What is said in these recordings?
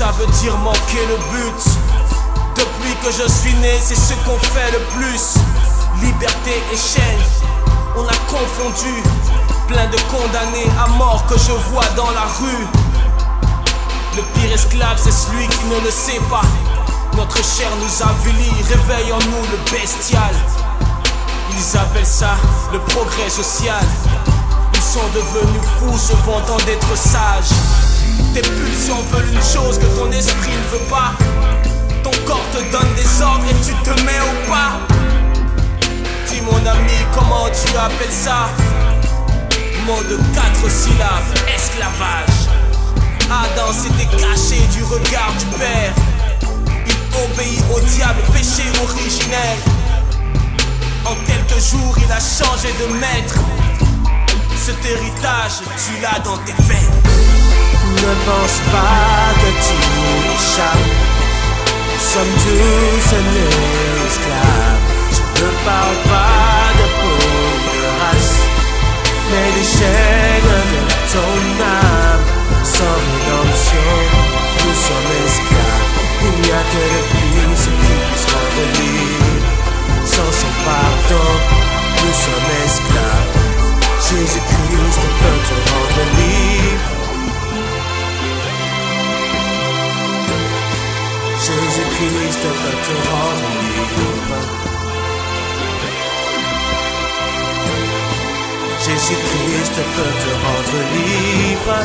ça veut dire manquer le but. Depuis que je suis né, c'est ce qu'on fait le plus. Liberté et chaîne, on a confondu. Plein de condamnés à mort que je vois dans la rue. Le pire esclave, c'est celui qui ne le sait pas. Notre chair nous avilit, réveille en nous le bestial. Ils appellent ça le progrès social. Ils sont devenus fous, se vantant d'être sages. Tes pulsions veulent une chose que ton esprit ne veut pas. Ton corps te donne des ordres et tu te mets au pas. Dis mon ami, comment tu appelles ça? Mot de 4 syllabes, esclavage. Adam s'était caché du regard du Père. Il obéit au diable, péché originel. En quelques jours, il a changé de maître. Cet héritage, tu l'as dans tes veines. Ne pense pas que tu échappes. Sommes tous un esclave. Je ne parle pas de peau, de race, mais des chaînes de ton âme. Sans rédemption, nous sommes esclaves. Il n'y a que le Fils qui puisse rendre libre. Sans son pardon, nous sommes esclaves. Jésus-Christ peut te rendre libre. Jésus-Christ peut te rendre libre. Jésus-Christ peut te rendre libre.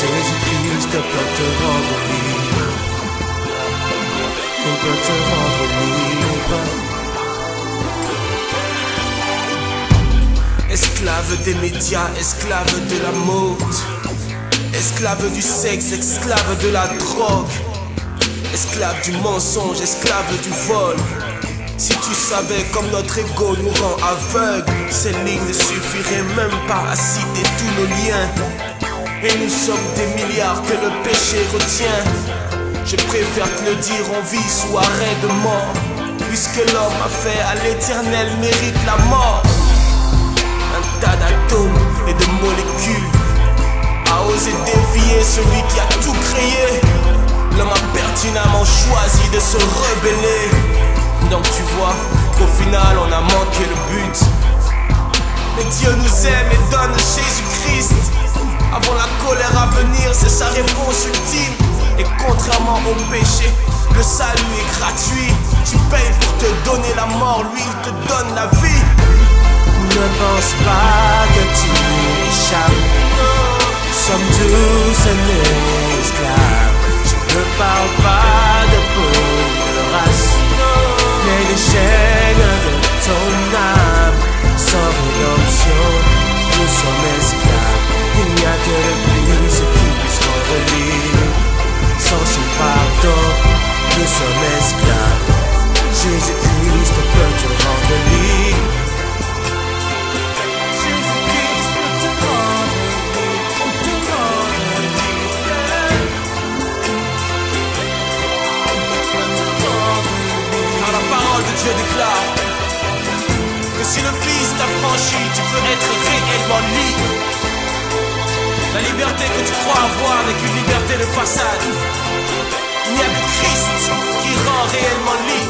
Jésus-Christ peut te rendre libre. Il peut te rendre libre. Esclave des médias, esclave de la mode. Esclave du sexe, esclave de la drogue. Esclave du mensonge, esclave du vol. Si tu savais comme notre ego nous rend aveugles, ces lignes ne suffiraient même pas à citer tous nos liens. Et nous sommes des milliards que le péché retient. Je préfère te le dire en vie sous arrêt de mort, puisque l'homme a fait à l'éternel mérite la mort. Un tas d'atomes et de molécules a osé défier celui qui a tout créé. L'homme a pertinemment choisi de se rebeller. Donc tu vois qu'au final on a manqué le but. Mais Dieu nous aime et donne Jésus-Christ. Avant la colère à venir, c'est sa réponse ultime. Et contrairement au péché, le salut est gratuit. Tu payes pour te donner la mort, lui il te donne la vie. Ne pense pas que tu échappes. Sommes tous un esclave. Je ne parle pas de peau, de race, mais des chaînes de ton âme. Sans rédemption, nous sommes esclaves. Il n'y a que le Fils qui puisse rendre libre. Sans son pardon, nous sommes esclaves. Jésus-Christ peut te rendre libre. Jésus-Christ peut te rendre libre. Car la parole de Dieu déclare que si le Fils t'a franchi, tu peux être réellement libre. La liberté que tu crois avoir n'est qu'une liberté de façade. Il n'y a que Christ qui rend réellement libre.